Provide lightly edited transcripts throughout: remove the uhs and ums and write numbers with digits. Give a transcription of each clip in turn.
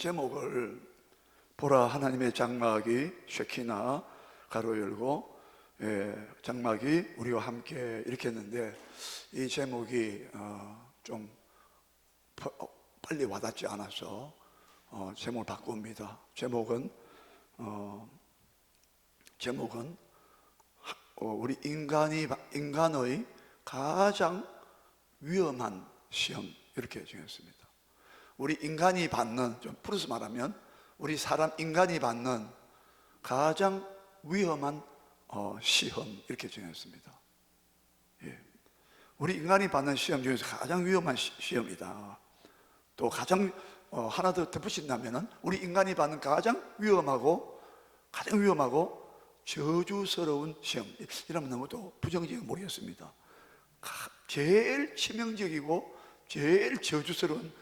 제목을 보라 하나님의 장막이 쉐키나 가로 열고 장막이 우리와 함께 이렇게 했는데, 이 제목이 좀 빨리 와닿지 않아서 제목을 바꿉니다. 제목은 우리 인간의 가장 위험한 시험, 이렇게 정했습니다. 우리 인간이 받는, 좀 풀어서 말하면 우리 인간이 받는 가장 위험한 시험, 이렇게 정했습니다. 우리 인간이 받는 시험 중에서 가장 위험한 시험이다. 또 가장 하나 더 덧붙인다면 우리 인간이 받는 가장 위험하고 저주스러운 시험, 이러면 너무 또 부정적이고 모르겠습니다. 제일 치명적이고 제일 저주스러운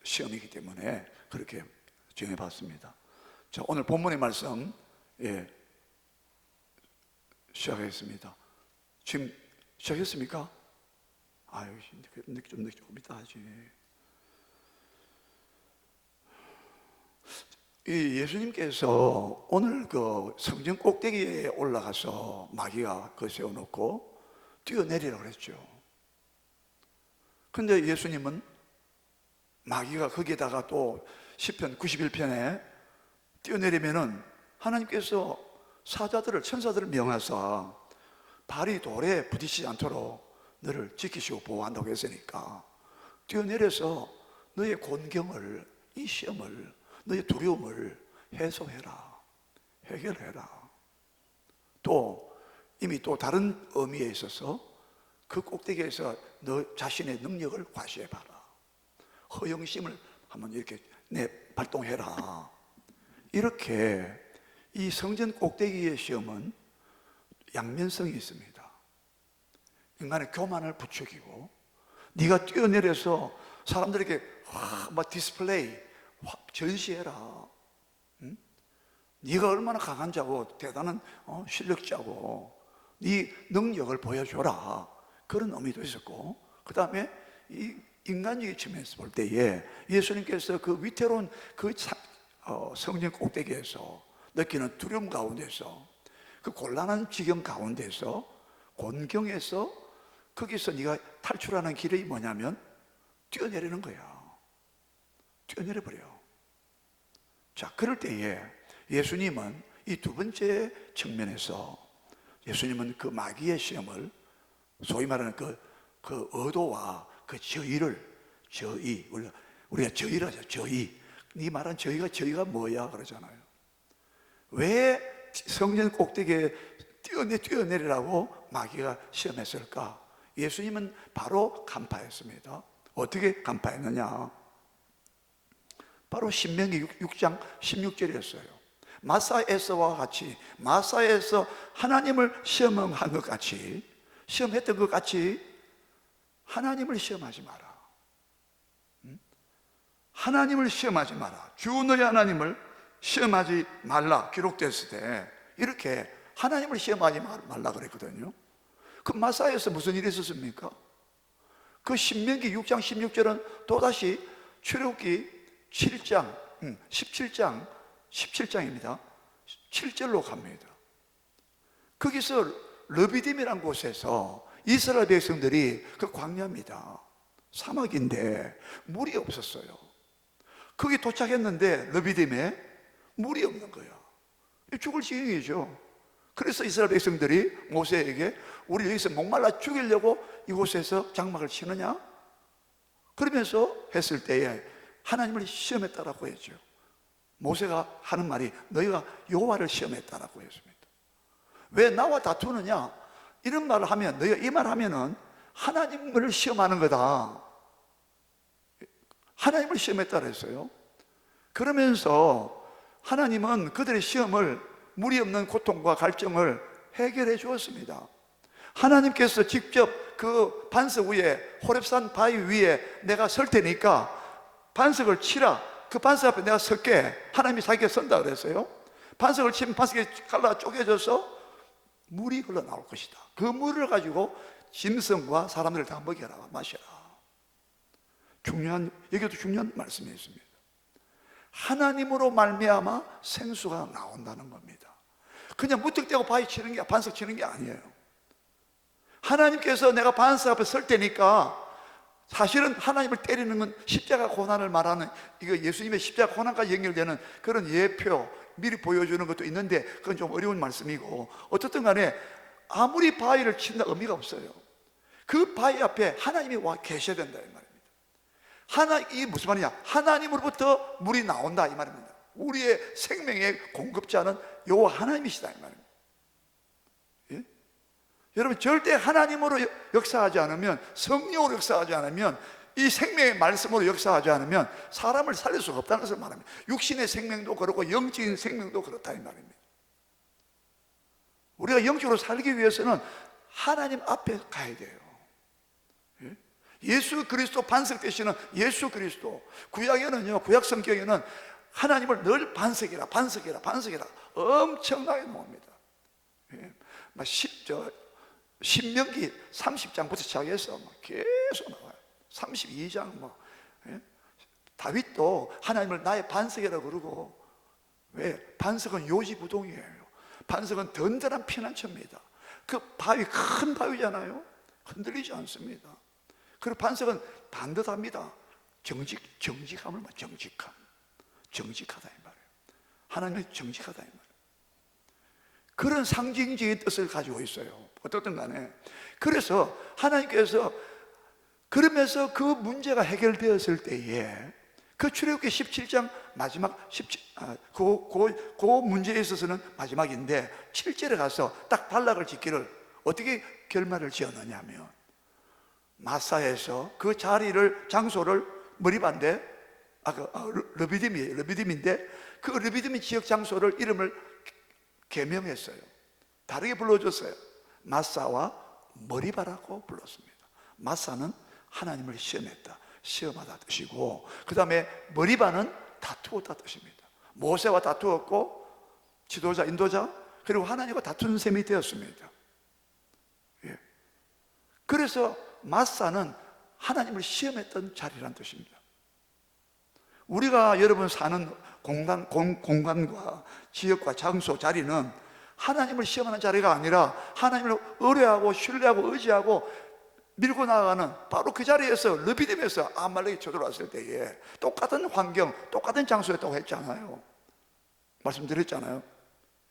시험이기 때문에 그렇게 정해봤습니다. 자, 오늘 본문의 말씀 시작하겠습니다. 지금 시작했습니까? 아유, 좀 이따 하지. 이 예수님께서 오늘 그 성전 꼭대기에 올라가서 마귀가 세워놓고 뛰어내리라고 그랬죠. 근데 예수님은 마귀가 거기에다가 또 시편 91편에 뛰어내리면은 하나님께서 천사들을 명하사 발이 돌에 부딪히지 않도록 너를 지키시고 보호한다고 했으니까 뛰어내려서 너의 곤경을, 이 시험을, 너의 두려움을 해소해라, 해결해라. 또 이미 또 다른 의미에 있어서 그 꼭대기에서 너 자신의 능력을 과시해봐라, 허영심을 한번 이렇게 발동해라. 이렇게 이 성전 꼭대기의 시험은 양면성이 있습니다. 인간의 교만을 부추기고, 네가 뛰어내려서 사람들에게 막 디스플레이, 전시해라. 응? 네가 얼마나 강한 자고 대단한 실력자고 네 능력을 보여줘라, 그런 의미도 있었고, 그 다음에 이 인간적인 측면에서 볼 때에 예수님께서 그 위태로운 그 성전 꼭대기에서 느끼는 두려움 가운데서, 그 곤란한 지경 가운데서, 곤경에서, 거기서 네가 탈출하는 길이 뭐냐면 뛰어내리는 거야. 뛰어내려 버려. 자, 그럴 때에 예수님은 이 두 번째 측면에서 예수님은 그 마귀의 시험을, 소위 말하는 그 의도와 그 우리가 저의라죠. 저의. 네 말한 저의가 뭐야 그러잖아요. 왜 성전 꼭대기에 뛰어내리라고 마귀가 시험했을까? 예수님은 바로 간파했습니다. 어떻게 간파했느냐? 바로 신명기 6장 16절이었어요. 마사에서와 같이, 마사에서 하나님을 시험한 것 같이, 시험했던 것 같이 하나님을 시험하지 마라. 하나님을 시험하지 마라. 주 너의 하나님을 시험하지 말라 기록됐을 때, 이렇게 하나님을 시험하지 말라 그랬거든요. 그 마사에서 무슨 일이 있었습니까? 그 신명기 6장 16절은 또다시 출애굽기 7장 17장입니다 7절로 갑니다. 거기서 르비딤이라는 곳에서 이스라엘 백성들이, 그 광야입니다, 사막인데 물이 없었어요. 거기 도착했는데 르비딤에 물이 없는 거야. 죽을 지경이죠. 그래서 이스라엘 백성들이 모세에게 우리 여기서 목말라 죽이려고 이곳에서 장막을 치느냐? 그러면서 했을 때에 하나님을 시험했다라고 했죠. 모세가 하는 말이 너희가 여호와를 시험했다라고 했습니다. 왜 나와 다투느냐? 이런 말을 하면, 너희가 이 말을 하면은 하나님을 시험하는 거다. 하나님을 시험했다고 했어요. 그러면서 하나님은 그들의 시험을, 물이 없는 고통과 갈증을 해결해 주었습니다. 하나님께서 직접 그 반석 위에, 호렙산 바위 위에 내가 설 테니까 반석을 치라. 그 반석 앞에 내가 설게. 하나님이 자기가 선다 그랬어요. 반석을 치면 반석이 갈라 쪼개져서 물이 흘러나올 것이다. 그 물을 가지고 짐승과 사람들을 다 먹여라, 마셔라. 여기도 중요한 말씀이 있습니다. 하나님으로 말미암아 생수가 나온다는 겁니다. 그냥 무턱대고 바위 치는 게, 반석 치는 게 아니에요. 하나님께서 내가 반석 앞에 설 때니까, 사실은 하나님을 때리는 건 십자가 고난을 말하는, 이거 예수님의 십자가 고난과 연결되는 그런 예표, 미리 보여주는 것도 있는데 그건 좀 어려운 말씀이고, 어떻든 간에 아무리 바위를 친다 의미가 없어요. 그 바위 앞에 하나님이 와 계셔야 된다 이 말입니다. 이게 무슨 말이냐? 하나님으로부터 물이 나온다 이 말입니다. 우리의 생명의 공급자는 여호와 하나님이시다 이 말입니다. 예? 여러분, 절대 하나님으로 역사하지 않으면, 성령으로 역사하지 않으면, 이 생명의 말씀으로 역사하지 않으면 사람을 살릴 수가 없다는 것을 말합니다. 육신의 생명도 그렇고 영적인 생명도 그렇다 이 말입니다. 우리가 영적으로 살기 위해서는 하나님 앞에 가야 돼요. 예? 예수 그리스도 반석 되시는 예수 그리스도. 구약에는요, 구약 성경에는 하나님을 늘 반석이라 반석이라 반석이라 엄청나게 나옵니다. 예? 막 신명기 30장부터 시작해서 막 계속 나와요. 32장 예? 다윗도 하나님을 나의 반석이라고 그러고, 왜? 반석은 요지부동이에요. 반석은 든든한 피난처입니다. 그 바위, 큰 바위잖아요. 흔들리지 않습니다. 그리고 반석은 반듯합니다. 정직함을 말, 정직하다 이 말이에요. 하나님은 정직하다 이 말이에요. 그런 상징적인 뜻을 가지고 있어요. 어떻든 간에. 그래서 하나님께서, 그러면서 그 문제가 해결되었을 때에, 그 출애굽기 17장 마지막 그 문제에 있어서는 마지막인데 7절에 가서 딱 단락을 짓기를 어떻게 결말을 지었느냐 하면, 마사에서 그 자리를, 장소를 머리반대, 르비딤인데 그 르비딤 지역 장소를, 이름을 개명했어요. 다르게 불러줬어요. 마사와 머리바라고 불렀습니다. 마사는 하나님을 시험했다, 시험하다 뜻이고, 그 다음에 머리바는 다투었다 뜻입니다. 모세와 다투었고, 지도자, 인도자, 그리고 하나님과 다투는 셈이 되었습니다. 예. 그래서 마사는 하나님을 시험했던 자리란 뜻입니다. 우리가 여러분 사는 공간과 지역과 장소, 자리는 하나님을 시험하는 자리가 아니라 하나님을 의뢰하고 신뢰하고 의지하고 밀고 나아가는, 바로 그 자리에서 르비딤에서 아말렉이 쳐들어왔을 때에 똑같은 환경, 똑같은 장소였다고 했잖아요. 말씀드렸잖아요.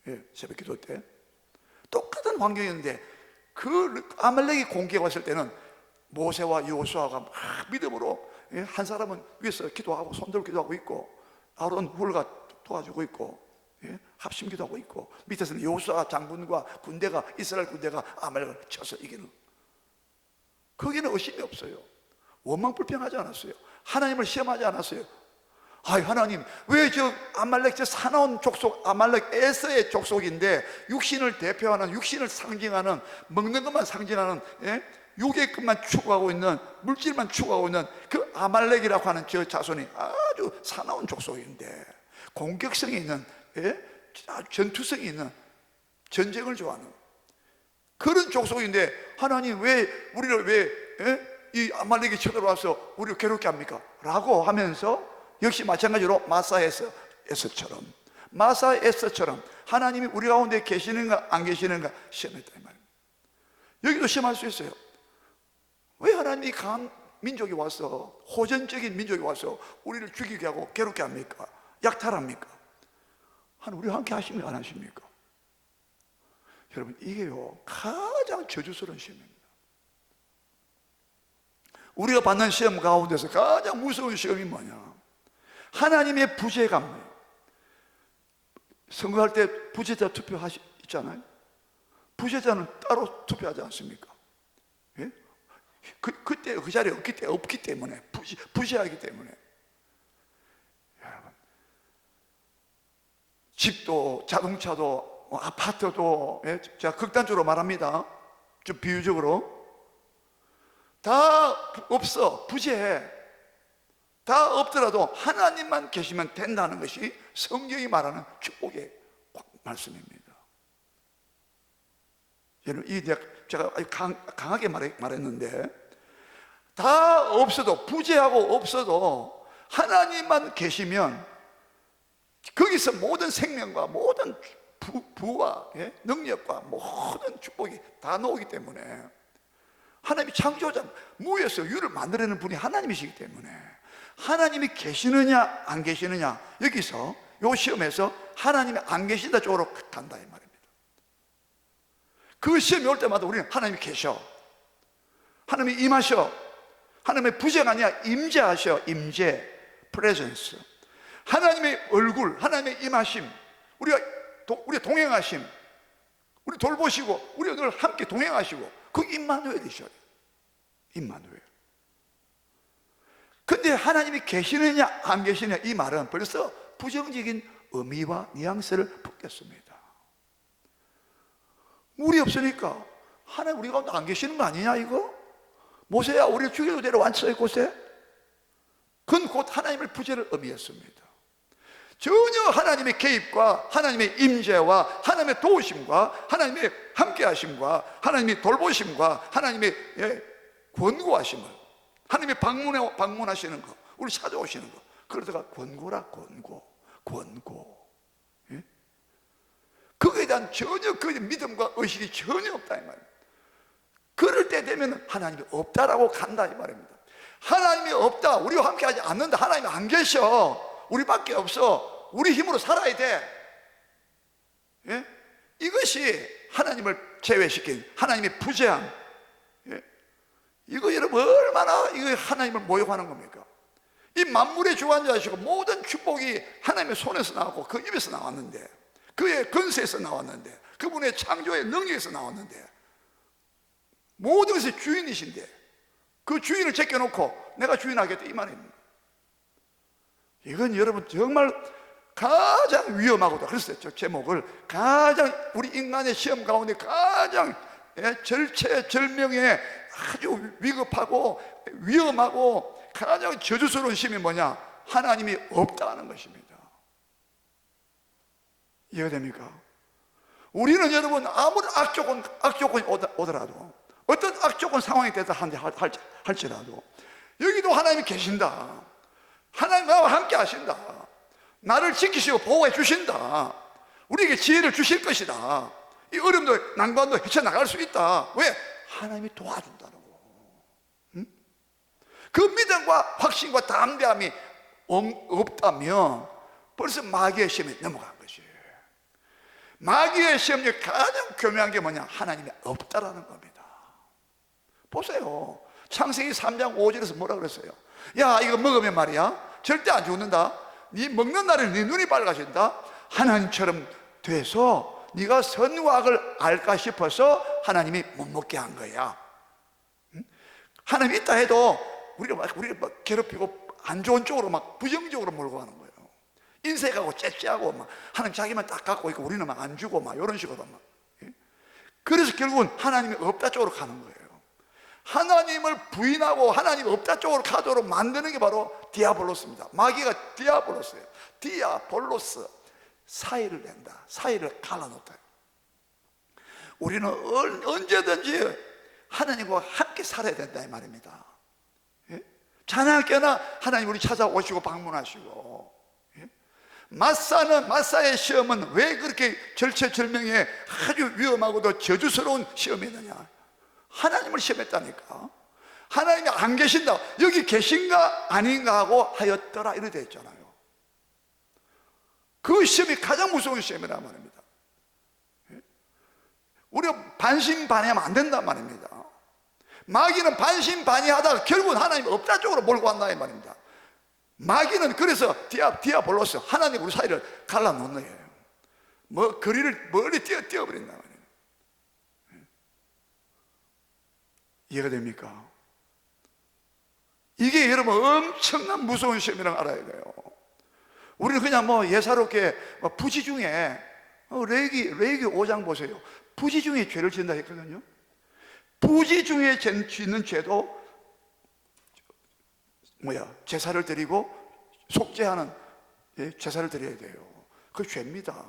예, 새벽 기도 때 똑같은 환경이었는데, 그 아말렉이 공격해 왔을 때는 모세와 여호수아가 막 믿음으로, 예, 한 사람은 위에서 기도하고 손들고 기도하고 있고, 아론 훌가 도와주고 있고, 예, 합심 기도하고 있고, 밑에서는 여호수아 장군과 군대가, 이스라엘 군대가 아말렉을 쳐서 이기는, 거기는 의심이 없어요. 원망불평하지 않았어요. 하나님을 시험하지 않았어요. 아이, 하나님, 왜 저 아말렉, 저 사나운 족속, 아말렉 에서의 족속인데, 육신을 대표하는, 육신을 상징하는, 먹는 것만 상징하는, 예? 육의 것만 추구하고 있는, 물질만 추구하고 있는 그 아말렉이라고 하는 저 자손이 아주 사나운 족속인데, 공격성이 있는, 예? 전투성이 있는, 전쟁을 좋아하는 그런 족속인데, 하나님 왜 우리를 이 아말렉이 쳐들어와서 우리를 괴롭게 합니까? 라고 하면서, 역시 마찬가지로 마사에서처럼 하나님이 우리 가운데 계시는가 안 계시는가 시험했다 이 말입니다. 여기도 시험할 수 있어요. 왜 하나님이 강한 민족이 와서, 호전적인 민족이 와서 우리를 죽이게 하고 괴롭게 합니까? 약탈합니까? 하나님 우리와 함께 하십니까 안 하십니까? 여러분, 이게요 가장 저주스러운 시험입니다. 우리가 받는 시험 가운데서 가장 무서운 시험이 뭐냐? 하나님의 부재감. 선거할 때 부재자 투표하시잖아요. 부재자는 따로 투표하지 않습니까? 예? 그때 그 자리에 없기 때문에, 부재하기 때문에. 여러분, 집도, 자동차도, 아파트도, 예? 제가 극단적으로 말합니다. 좀 비유적으로. 다 없어, 부재해. 다 없더라도 하나님만 계시면 된다는 것이 성경이 말하는 축복의 말씀입니다. 여러분, 이 제가 강하게 말했는데, 다 없어도, 부재하고 없어도 하나님만 계시면 거기서 모든 생명과 모든 부와 능력과 모든 축복이 다 나오기 때문에, 하나님이 창조자, 무에서 유를 만들어내는 분이 하나님이시기 때문에 하나님이 계시느냐 안 계시느냐, 여기서 요 시험에서 하나님이 안 계신다 쪽으로 간다 이 말입니다. 그 시험이 올 때마다 우리는 하나님이 계셔, 하나님이 임하셔, 하나님의 부재가 아니라 임재하셔. 임재, 프레젠스, 하나님의 얼굴, 하나님의 임하심, 우리 동행하심, 우리 돌보시고 우리가 늘 함께 동행하시고, 그 임마누엘이셔요. 임마누엘. 근데 하나님이 계시느냐 안 계시느냐, 이 말은 벌써 부정적인 의미와 뉘앙스를 품겠습니다. 물이 없으니까 하나님 우리 가운데 안 계시는 거 아니냐 이거? 모세야 우리를 죽여도 데려왔어 이곳에? 그건 곧 하나님의 부재를 의미했습니다. 전혀 하나님의 개입과 하나님의 임재와 하나님의 도우심과 하나님의 함께하심과 하나님의 돌보심과 하나님의 권고하심을, 하나님의 방문하시는 거, 우리 찾아오시는 거, 그러다가 권고라, 권고. 예? 그거에 대한 전혀 그 믿음과 의식이 전혀 없다 이 말입니다. 그럴 때 되면 하나님이 없다라고 간다 이 말입니다. 하나님이 없다, 우리와 함께 하지 않는다, 하나님이 안 계셔, 우리밖에 없어, 우리 힘으로 살아야 돼. 예? 이것이 하나님을 제외시킨 하나님의 부재함. 예? 이거 여러분 얼마나 이거 하나님을 모욕하는 겁니까? 이 만물의 주관자이시고 모든 축복이 하나님의 손에서 나왔고 그 입에서 나왔는데, 그의 근세에서 나왔는데, 그분의 창조의 능력에서 나왔는데, 모든 것의 주인이신데 그 주인을 제껴놓고 내가 주인하겠다 이 말입니다. 이건 여러분 정말 가장 위험하고도, 그래서 저 제목을 가장 우리 인간의 시험 가운데 가장 절체절명의 아주 위급하고 위험하고 가장 저주스러운 시험이 뭐냐? 하나님이 없다는 것입니다. 이해가 됩니까? 우리는 여러분 아무리 악조건이 오더라도, 어떤 악조건 상황이 되다 할지라도 여기도 하나님이 계신다, 하나님 나와 함께 하신다, 나를 지키시고 보호해 주신다, 우리에게 지혜를 주실 것이다, 이 어려움도 난관도 헤쳐나갈 수 있다. 왜? 하나님이 도와준다는 거. 응? 그 믿음과 확신과 담대함이 없다면 벌써 마귀의 시험에 넘어간 것이에요. 마귀의 시험이 가장 교묘한 게 뭐냐? 하나님이 없다라는 겁니다. 보세요, 창세기 3장 5절에서 뭐라 그랬어요? 야, 이거 먹으면 말이야 절대 안 죽는다, 네 먹는 날에 네 눈이 밝아진다, 하나님처럼 돼서 네가 선과 악을 알까 싶어서 하나님이 못 먹게 한 거야. 응? 하나님이 있다 해도 우리를 막 괴롭히고 안 좋은 쪽으로 막 부정적으로 몰고 가는 거예요. 인색하고 째째하고 막 하나님 자기만 딱 갖고 있고 우리는 막 안 주고 막 이런 식으로 막. 그래서 결국은 하나님이 없다 쪽으로 가는 거예요. 하나님을 부인하고 하나님이 없다 쪽으로 가도록 만드는 게 바로 디아볼로스입니다. 마귀가 디아볼로스예요. 디아볼로스, 사이를 낸다, 사이를 갈라놓다. 우리는 언제든지 하나님과 함께 살아야 된다 이 말입니다. 예? 자나깨나 하나님 우리 찾아오시고 방문하시고. 예? 마사의 시험은 왜 그렇게 절체절명의 아주 위험하고도 저주스러운 시험이느냐? 하나님을 시험했다니까. 하나님이 안 계신다, 여기 계신가 아닌가 하고 하였더라 이렇게 되어 있잖아요. 그 시험이 가장 무서운 시험이란 말입니다. 우리가 반신반의하면 안 된단 말입니다. 마귀는 반신반의하다가 결국은 하나님 없다 쪽으로 몰고 간다 이 말입니다. 마귀는 그래서 디아볼로스, 하나님 우리 사이를 갈라놓는 거예요. 뭐 거리를 멀리 띄어버린단 말이에요. 이해가 됩니까? 이게 여러분 엄청난 무서운 시험이라는 걸 알아야 돼요. 우리는 그냥 뭐 예사롭게 부지 중에 레위기 5장 보세요. 부지 중에 죄를 짓는다 했거든요. 부지 중에 짓는 죄도 제사를 드리고 속죄하는 제사를 드려야 돼요. 그 죄입니다.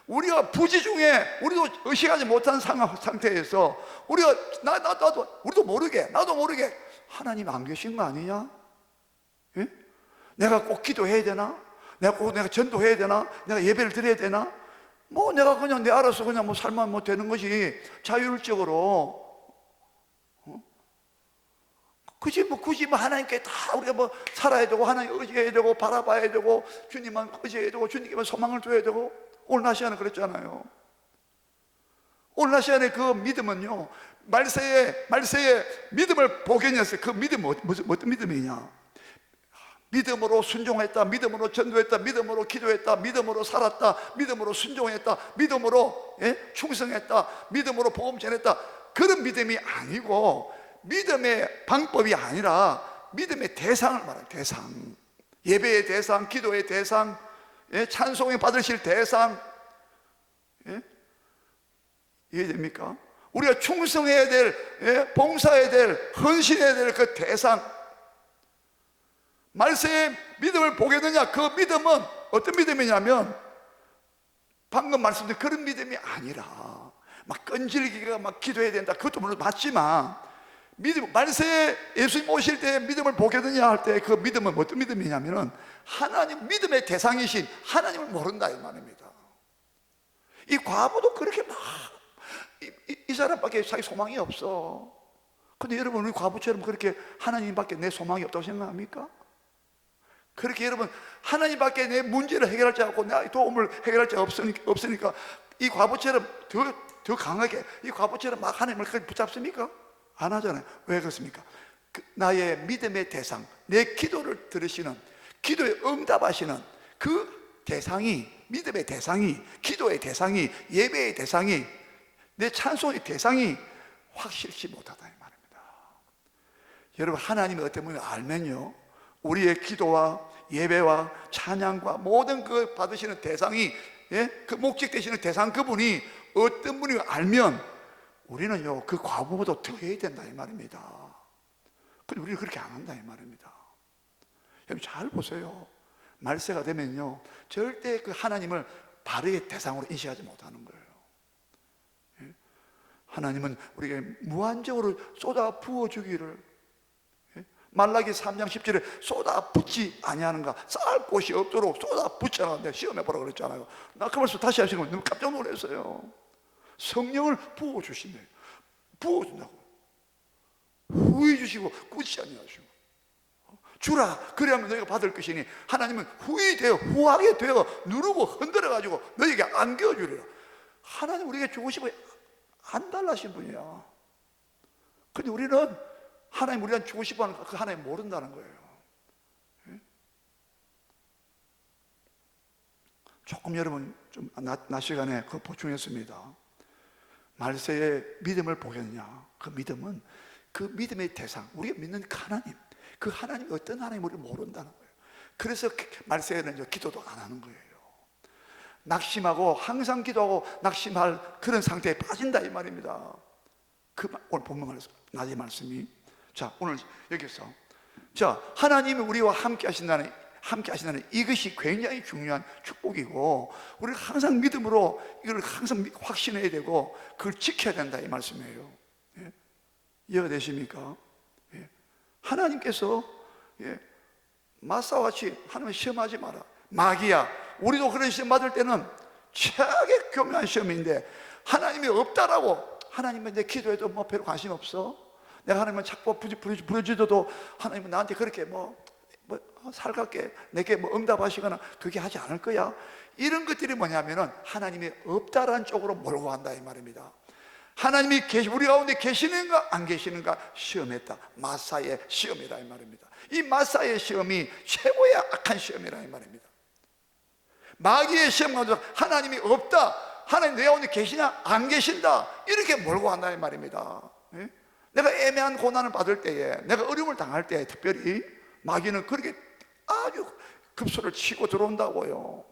우리가 부지 중에 우리도 의식하지 못한 상태에서 우리가 우리도 모르게, 나도 모르게 하나님 안 계신 거 아니냐? 예? 내가 꼭 기도해야 되나? 내가 전도해야 되나? 내가 예배를 드려야 되나? 뭐 내가 그냥 내 알아서 그냥 뭐 살면 뭐 되는 것이 자율적으로, 굳이 뭐 하나님께 다 우리가 뭐 살아야 되고, 하나님 의지해야 되고, 바라봐야 되고, 주님만 의지해야 되고, 주님께만 소망을 둬야 되고. 오늘 낮 시간에 그랬잖아요. 오늘 낮 시간에 그 믿음은요, 말세에 믿음을 복연했어요. 그 믿음은 어떤 믿음이냐? 믿음으로 순종했다, 믿음으로 전도했다, 믿음으로 기도했다, 믿음으로 살았다, 믿음으로 순종했다, 믿음으로 충성했다, 믿음으로 복음 전했다. 그런 믿음이 아니고, 믿음의 방법이 아니라 믿음의 대상을 말해요. 대상, 예배의 대상, 기도의 대상, 찬송에 받으실 대상. 이해됩니까? 우리가 충성해야 될, 봉사해야 될, 헌신해야 될 그 대상. 말세에 믿음을 보게 되냐? 그 믿음은 어떤 믿음이냐면, 방금 말씀드린 그런 믿음이 아니라 막 끈질기가 막 기도해야 된다, 그것도 물론 맞지만, 믿음, 말세에 예수님 오실 때 믿음을 보게 되냐 할 때 그 믿음은 어떤 믿음이냐면은, 하나님, 믿음의 대상이신 하나님을 모른다 이 말입니다. 이 과부도 그렇게 막 이 사람밖에 자기 소망이 없어. 근데 여러분, 우리 과부처럼 그렇게 하나님밖에 내 소망이 없다고 생각합니까? 그렇게 여러분, 하나님밖에 내 문제를 해결할 자 없고 내 도움을 해결할 자 없으니까 이 과부처럼 더 강하게, 이 과부처럼 막 하나님을 붙잡습니까? 안 하잖아요. 왜 그렇습니까? 나의 믿음의 대상, 내 기도를 들으시는, 기도에 응답하시는 그 대상이, 믿음의 대상이, 기도의 대상이, 예배의 대상이, 내 찬송의 대상이 확실치 못하다 이 말입니다. 여러분, 하나님이 어떤 분을 알면요, 우리의 기도와 예배와 찬양과 모든 그 받으시는 대상이, 그 목적 되시는 대상, 그분이 어떤 분이 알면 우리는요 그 과부보다 더 해야 된다 이 말입니다. 근데 우리는 그렇게 안 한다 이 말입니다. 여러분 잘 보세요. 말세가 되면요 절대 그 하나님을 바르게 대상으로 인식하지 못하는 거예요. 하나님은 우리에게 무한적으로 쏟아 부어주기를, 말라기 3장 10절에 쏟아 붓지 아니하는가, 쌓을 곳이 없도록 쏟아 붓잖아. 내가 시험해보라 그랬잖아요. 나 그 말씀 다시 하시는 거 너무 깜짝 놀랐어요. 성령을 부어주신대요. 부어준다고. 후히 주시고 꾸짖지 아니하시고 주라 그래야면 너희가 받을 것이니, 하나님은 후히 되어, 후하게 되어 누르고 흔들어가지고 너희에게 안겨주리라. 하나님 우리에게 주고 싶어 안 달라신 분이야. 근데 우리는 하나님 우리한테 주고 싶어하는 그 하나님 모른다는 거예요. 조금 여러분 좀 낮 시간에 그 보충했습니다. 말세에 믿음을 보겠냐? 그 믿음은 그 믿음의 대상, 우리가 믿는 그 하나님, 그 하나님이 어떤 하나님 우리를 모른다는 거예요. 그래서 말세에는 기도도 안 하는 거예요. 낙심하고 항상 기도하고 낙심할 그런 상태에 빠진다 이 말입니다. 그 오늘 본문 낮의 말씀이, 자 오늘 여기서 자 하나님이 우리와 함께 하신다는 이것이 굉장히 중요한 축복이고, 우리가 항상 믿음으로 이걸 항상 확신해야 되고 그걸 지켜야 된다 이 말씀이에요. 이해가 되십니까? 하나님께서 마사와 같이 하나님 시험하지 마라. 마귀야, 우리도 그런 시험 받을 때는 최악의 교묘한 시험인데, 하나님이 없다라고, 하나님은 내 기도에도 뭐 별로 관심 없어, 내가 하나님은 자꾸 부르짖어도 하나님은 나한테 그렇게 뭐 살갑게 내게 뭐 응답하시거나 그렇게 하지 않을 거야. 이런 것들이 뭐냐면은 하나님이 없다라는 쪽으로 몰고 간다 이 말입니다. 하나님이 우리 가운데 계시는가 안 계시는가 시험했다. 마사의 시험이다 이 말입니다. 이 마사의 시험이 최고의 악한 시험이라 이 말입니다. 마귀의 시험 가운데 하나님이 없다, 하나님 내 가운데 계시냐 안 계신다, 이렇게 몰고 간다 이 말입니다. 내가 애매한 고난을 받을 때에, 내가 어려움을 당할 때에 특별히 마귀는 그렇게 아주 급소를 치고 들어온다고요.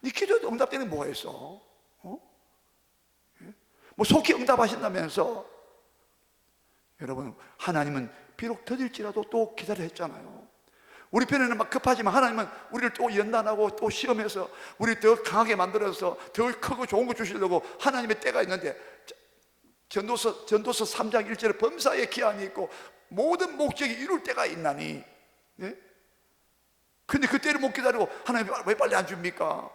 네 기도에도 응답되는 뭐가 있어? 뭐 속히 응답하신다면서. 여러분, 하나님은 비록 더딜지라도 또 기다려 했잖아요. 우리 편에는 막 급하지만 하나님은 우리를 또 연단하고 또 시험해서 우리 더 강하게 만들어서 더 크고 좋은 거 주시려고 하나님의 때가 있는데, 전도서 3장 1절에 범사의 기한이 있고 모든 목적이 이룰 때가 있나니, 근데 그때를 못 기다리고 하나님 왜 빨리 안 줍니까?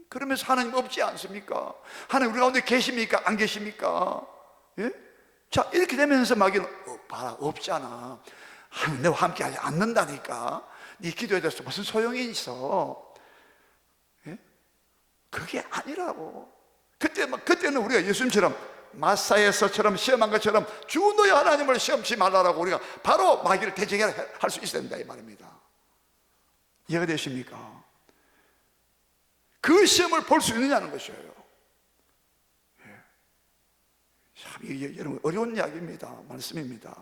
그러면서 하나님 없지 않습니까? 하나님 우리 가운데 계십니까? 안 계십니까? 예? 자, 이렇게 되면서 마귀는 봐라, 없잖아. 하나님 너와 함께 하지 않는다니까. 네 기도에 대해서 무슨 소용이 있어? 예? 그게 아니라고. 그때는 우리가 예수님처럼 마사에서처럼 시험한 것처럼 주 너의 하나님을 시험치 말라라고 우리가 바로 마귀를 대적할 수 있어야 된다 이 말입니다. 이해가 되십니까? 그 시험을 볼 수 있느냐는 것이에요. 예. 참 이게 여러분 어려운 이야기입니다. 말씀입니다.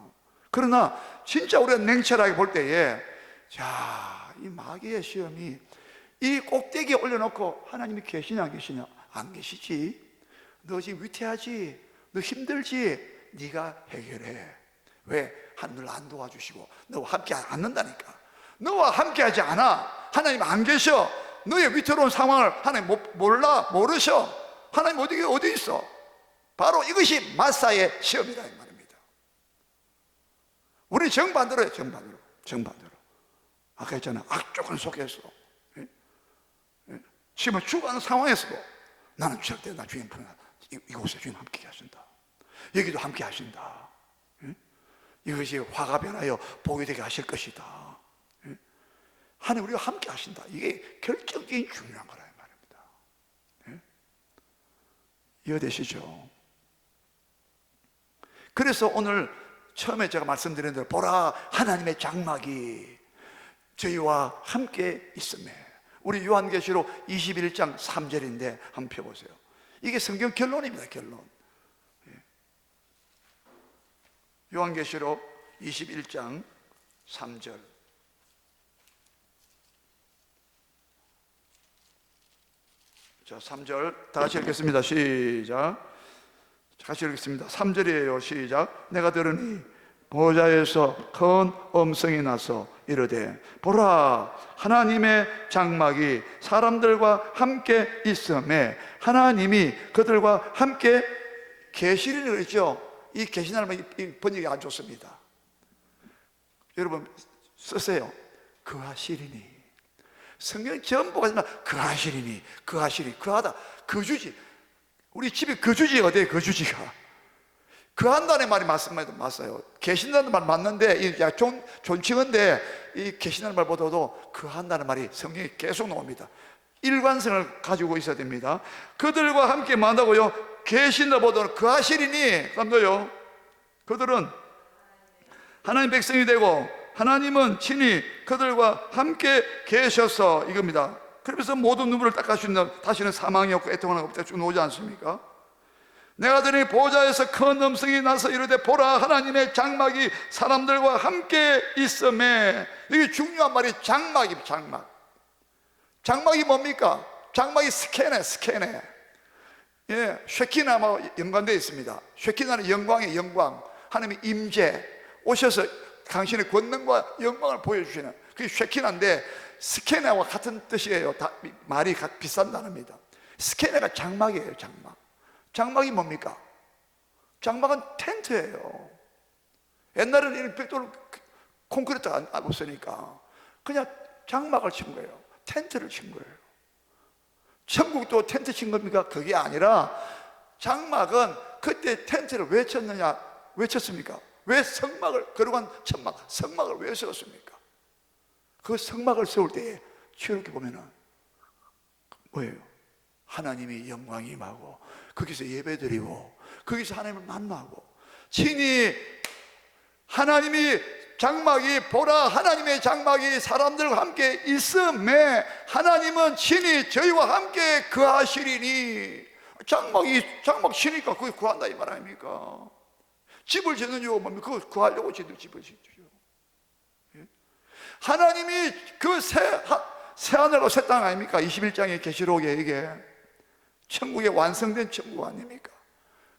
그러나 진짜 우리가 냉철하게 볼 때에 자, 이 마귀의 시험이 이 꼭대기에 올려놓고 하나님이 계시냐 안 계시냐? 안 계시지. 너 지금 위태하지? 너 힘들지? 네가 해결해. 왜? 하나님 안 도와주시고 너와 함께 않는다니까. 너와 함께 하지 않아. 하나님 안 계셔. 너의 위태로운 상황을 하나님 모르셔. 하나님 어디 있어? 바로 이것이 마사의 시험이다 이 말입니다. 우리 정반대로 해요. 정반대로. 아까 했잖아. 악조건 속에서 지금 죽어가는 상황에서도 나는 절대 나 주님 편에 이곳에 주님 함께 하신다. 여기도 함께 하신다. 이것이 화가 변하여 복이 되게 하실 것이다. 하나님 우리가 함께 하신다. 이게 결정적인 중요한 거라 이 말입니다. 이해되시죠? 그래서 오늘 처음에 제가 말씀드린 대로 보라 하나님의 장막이 저희와 함께 있음에 우리 요한계시록 21장 3절인데 한번 펴보세요. 이게 성경 결론입니다. 결론. 요한계시록 21장 3절. 자, 3절 다 같이 읽겠습니다. 시작. 같이 읽겠습니다. 3절이에요. 시작. 내가 들으니 보좌에서 큰 음성이 나서 이르되 보라 하나님의 장막이 사람들과 함께 있음에 하나님이 그들과 함께 계시리니 그랬죠. 이 계시라는 이 번역이 안 좋습니다. 여러분 쓰세요. 그하시리니. 성경 전부 가지만 그하시리니 그하다 거주지. 우리 집에 거주지 어디에 거주지가 그한다는 말이 맞아요. 계신다는 말 맞는데 이 존칭인데 이 계신다는 말보다도 그한다는 말이 성경에 계속 나옵니다. 일관성을 가지고 있어야 됩니다. 그들과 함께 만나고요 계신다 보다는 그하시리니 그다음도요 그들은 하나님 백성이 되고 하나님은 친히 그들과 함께 계셔서 이겁니다. 그러면서 모든 눈물을 닦아주신다. 다시는 사망이 없고 애통하는 없다 쭉 나오지 않습니까? 내가 들으니 보좌에서 큰 음성이 나서 이르되 보라 하나님의 장막이 사람들과 함께 있음에. 이게 중요한 말이 장막입니다. 장막이 뭡니까? 장막이 스케네. 예, 쉐키나와 연관되어 있습니다. 쉐키나는 영광의 영광, 하나님의 임재 오셔서 당신의 권능과 영광을 보여주시는 그게 쉐키나인데 스케네와 같은 뜻이에요. 말이 비싼 단어입니다. 스케네가 장막이에요. 장막이 뭡니까? 장막은 텐트예요. 옛날에는 이런 벽돌 콘크리트 안 없으니까 그냥 장막을 친 거예요. 텐트를 친 거예요. 천국도 텐트 친 겁니까? 그게 아니라 장막은 그때 텐트를 왜 쳤습니까? 왜 성막을 거룩한 성막을 왜 세웠습니까? 그 성막을 세울 때에 이렇게 보면은 뭐예요? 하나님의 영광이 임하고 거기서 예배드리고 거기서 하나님을 만나고 친히 하나님이 장막이 보라 하나님의 장막이 사람들과 함께 있음에 하나님은 친히 저희와 함께 거하시리니. 장막 치니까 그게 구한다 이 말 아닙니까? 집을 짓는 이유가 뭡니까? 그거 구하려고 집을 짓죠. 하나님이 그 새 하늘과 새 땅 아닙니까? 21장의 계시록에 이게 천국의 완성된 천국 아닙니까?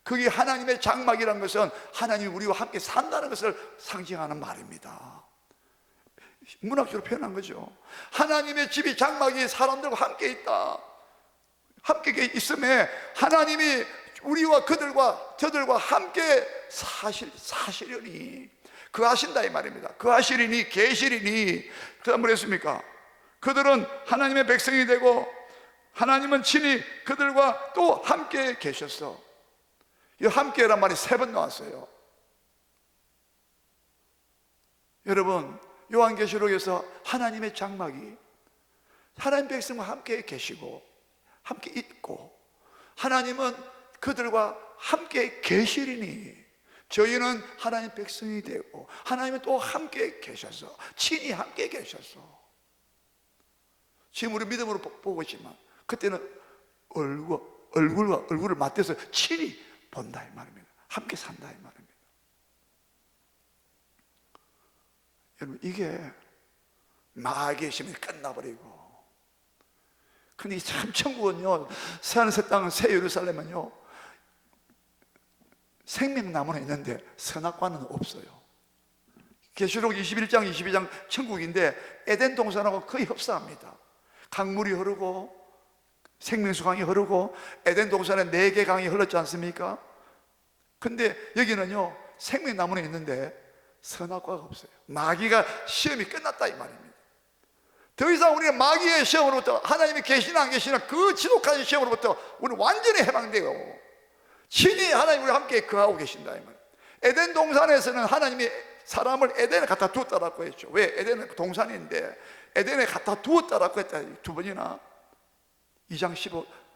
그게 하나님의 장막이라는 것은 하나님이 우리와 함께 산다는 것을 상징하는 말입니다. 문학적으로 표현한 거죠. 하나님의 집이 장막이 사람들과 함께 있다. 함께 있음에 하나님이 우리와 저들과 함께 사시려니 그 하신다 이 말입니다. 그 하시리니 계시리니. 그 다음 뭐랬습니까? 그들은 하나님의 백성이 되고 하나님은 친히 그들과 또 함께 계셨어. 이 함께란 말이 3번 나왔어요. 여러분, 요한계시록에서 하나님의 장막이 하나님 백성과 함께 계시고 함께 있고, 하나님은 그들과 함께 계시리니 저희는 하나님 백성이 되고 하나님은 또 함께 계셔서 친히 함께 계셔서, 지금 우리 믿음으로 보고 있지만 그때는 얼굴과 얼굴을 맞대서 친히 본다 이 말입니다. 함께 산다 이 말입니다. 여러분, 이게 마귀의 계시면 끝나버리고, 근데 참 천국은요, 새하늘 새 땅 새 예루살렘은요 생명나무는 있는데 선악과는 없어요. 계시록 21장 22장 천국인데 에덴 동산하고 거의 흡사합니다. 강물이 흐르고 생명수 강이 흐르고, 에덴 동산에 4개 강이 흘렀지 않습니까? 근데 여기는요 생명나무는 있는데 선악과가 없어요. 마귀가 시험이 끝났다 이 말입니다. 더 이상 우리가 마귀의 시험으로부터, 하나님이 계시나 안 계시나 그 지독한 시험으로부터 우리는 완전히 해방되고 친히 하나님과 함께 거하고 계신다 이 말이에요. 에덴 동산에서는 하나님이 사람을 에덴에 갖다 두었다라고 했죠. 왜? 에덴은 동산인데 에덴에 갖다 두었다라고 했다 2번이나 2장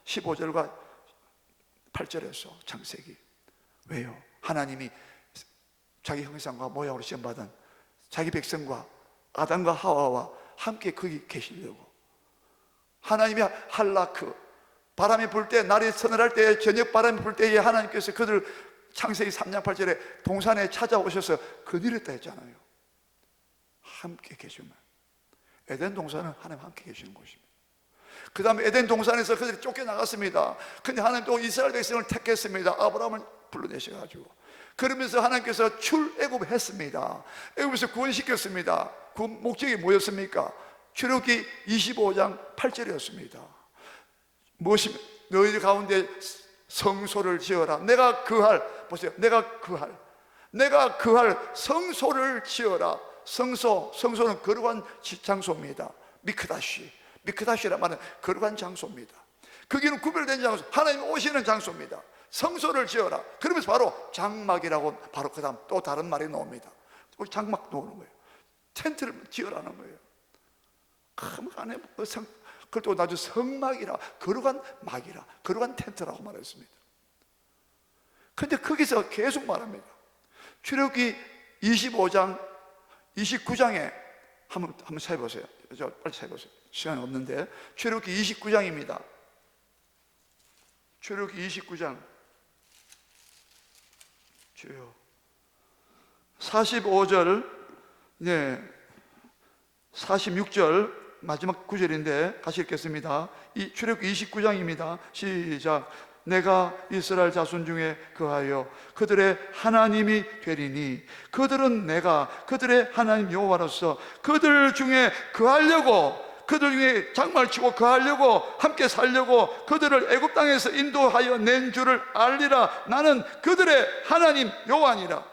15절과 8절에서 창세기. 왜요? 하나님이 자기 형상과 모양으로 시험받은 자기 백성과 아담과 하와와 함께 거기 계시려고, 하나님이 할라크, 바람이 불 때, 날이 서늘할 때, 저녁 바람이 불 때에 하나님께서 그들 창세기 3장 8절에 동산에 찾아오셔서 거느렸다 했잖아요. 함께 계시면, 에덴 동산은 하나님 함께 계시는 곳입니다. 그 다음에 에덴 동산에서 그들이 쫓겨나갔습니다. 근데 하나님 또 이스라엘 백성을 택했습니다. 아브라함을 불러내셔가지고, 그러면서 하나님께서 출애굽했습니다. 애굽에서 구원시켰습니다. 그 목적이 뭐였습니까? 출애굽기 25장 8절이었습니다. 무엇이? 너희들 가운데 성소를 지어라. 내가 그할, 보세요, 내가 그할 성소를 지어라. 성소는 거룩한 장소입니다. 미크다시란 말은 거룩한 장소입니다. 거기는 구별된 장소, 하나님 오시는 장소입니다. 성소를 지어라. 그러면서 바로 장막이라고 바로 그 다음 또 다른 말이 나옵니다. 장막 나오는 거예요. 텐트를 지으라는 거예요. 그 안에 그걸 또 나중에 성막이라, 거룩한 막이라, 거룩한 텐트라고 말했습니다. 근데 거기서 계속 말합니다. 출애굽기 25장 29장에 한번 찾아보세요. 빨리 찾아보세요. 시간이 없는데 출애굽기 29장입니다. 출애굽기 29장 45절, 네, 46절 마지막 9절인데 같이 읽겠습니다. 이 출애굽기 29장입니다. 시작. 내가 이스라엘 자손 중에 거하여 그들의 하나님이 되리니 그들은 내가 그들의 하나님 여호와로서 그들 중에 거하려고, 그들 중에 장막을 치고 거하려고, 함께 살려고 그들을 애굽 땅에서 인도하여 낸 줄을 알리라. 나는 그들의 하나님 여호와니라.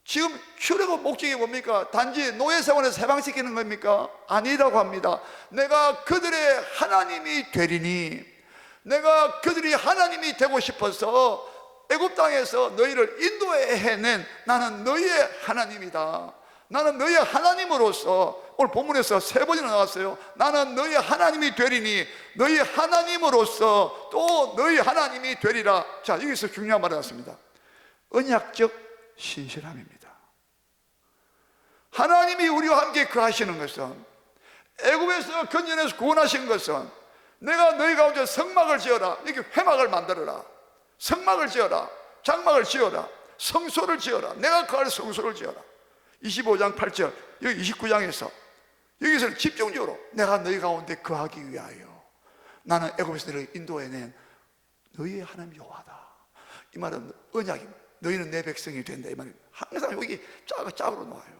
지금 출애굽 목적이 뭡니까? 단지 노예 생활에서 해방시키는 겁니까? 아니라고 합니다. 내가 그들의 하나님이 되리니, 내가 그들이 하나님이 되고 싶어서 애굽 땅에서 너희를 인도해낸 나는 너희의 하나님이다. 나는 너희의 하나님으로서, 오늘 본문에서 3번이나 나왔어요. 나는 너희의 하나님이 되리니, 너희의 하나님으로서 또 너희 하나님이 되리라. 자, 여기서 중요한 말이 나왔습니다. 언약적 신실함입니다. 하나님이 우리와 함께 거하시는 것은, 애굽에서 건져내서 구원하신 것은, 내가 너희 가운데 성막을 지어라, 이렇게 회막을 만들어라, 성막을 지어라, 장막을 지어라, 성소를 지어라, 내가 거할 성소를 지어라. 25장 8절, 여기 29장에서 여기서 집중적으로 내가 너희 가운데 거하기 위하여 나는 애굽에서 너희를 인도해낸 너희의 하나님 여호와다. 이 말은 언약입니다. 너희는 내 백성이 된다 이 말입니다. 항상 여기 짝으로 나와요.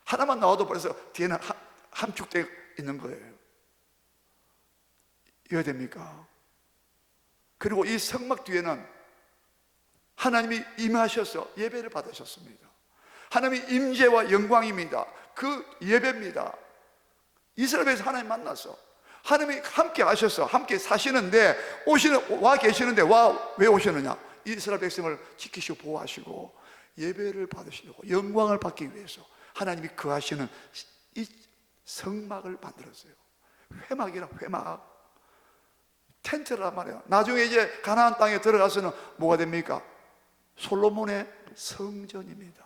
하나만 나와도 벌써 뒤에는 함축되어 있는 거예요. 이해됩니까? 그리고 이 성막 뒤에는 하나님이 임하셔서 예배를 받으셨습니다. 하나님의 임재와 영광입니다. 그 예배입니다. 이스라엘 백성 하나님 만났어. 하나님이 함께 하셔서 함께 사시는데 와 계시는데 왜 오시느냐? 이스라엘 백성을 지키시고 보호하시고 예배를 받으시려고, 영광을 받기 위해서 하나님이 거하시는 이 성막을 만들었어요. 회막이라, 회막. 텐트란 말이에요. 나중에 이제 가나안 땅에 들어가서는 뭐가 됩니까? 솔로몬의 성전입니다.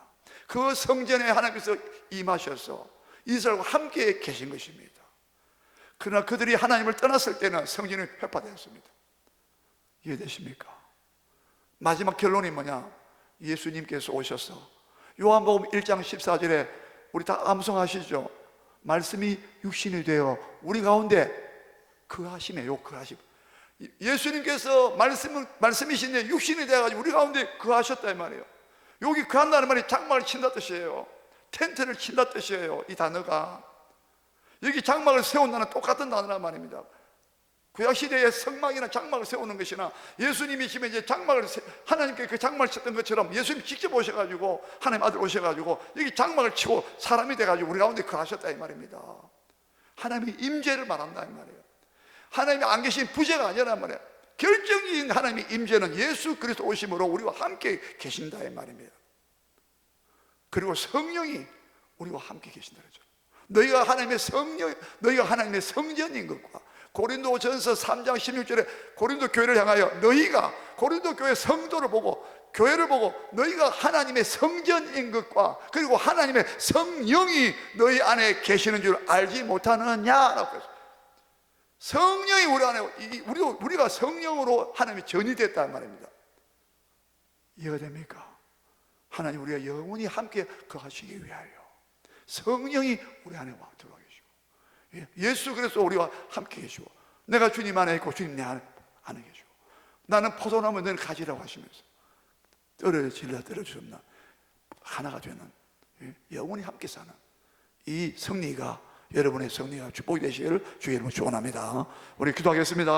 그 성전에 하나님께서 임하셔서 이스라엘과 함께 계신 것입니다. 그러나 그들이 하나님을 떠났을 때는 성전이 회파되었습니다. 이해되십니까? 마지막 결론이 뭐냐? 예수님께서 오셔서 요한복음 1장 14절에 우리 다 암송하시죠? 말씀이 육신이 되어 우리 가운데 거하심이에요. 거하심. 예수님께서 말씀이신데 육신이 되어가지고 우리 가운데 거하셨다 이 말이에요. 여기 거한다는 말이 장막을 친다 뜻이에요. 텐트를 친다 뜻이에요. 이 단어가 여기 장막을 세운다는 똑같은 단어란 말입니다. 구약시대에 성막이나 장막을 세우는 것이나 예수님이시면 이제 하나님께 그 장막을 쳤던 것처럼 예수님 직접 오셔가지고 하나님 아들 오셔가지고 여기 장막을 치고 사람이 돼가지고 우리 가운데 거하셨다 이 말입니다. 하나님의 임재를 말한다 이 말이에요. 하나님이 안 계신 부재가 아니란 말이에요. 결정적인 하나님의 임재는 예수 그리스도 오심으로 우리와 함께 계신다 이 말입니다. 그리고 성령이 우리와 함께 계신다 그러죠. 너희가 하나님의 성전인 것과 고린도전서 3장 16절에 고린도 교회를 향하여 너희가 고린도 교회 성도를 보고 교회를 보고 너희가 하나님의 성전인 것과 그리고 하나님의 성령이 너희 안에 계시는 줄 알지 못하느냐라고 했어요. 성령이 우리 안에, 우리가 성령으로 하나님의 전이 됐다는 말입니다. 이해가 됩니까? 하나님 우리가 영원히 함께 거하시기 위하여 성령이 우리 안에 와 들어와 계시고 예수 그리스도 우리와 함께 계시고 내가 주님 안에 있고 주님 내 안에 계시고 나는 포도나무 너는 가지라고 하시면서 떨어주셨나 하나가 되는 영원히 함께 사는 이 승리가 여러분의 승리가 축복이 되시기를 주의 이름으로 축원합니다. 우리 기도하겠습니다.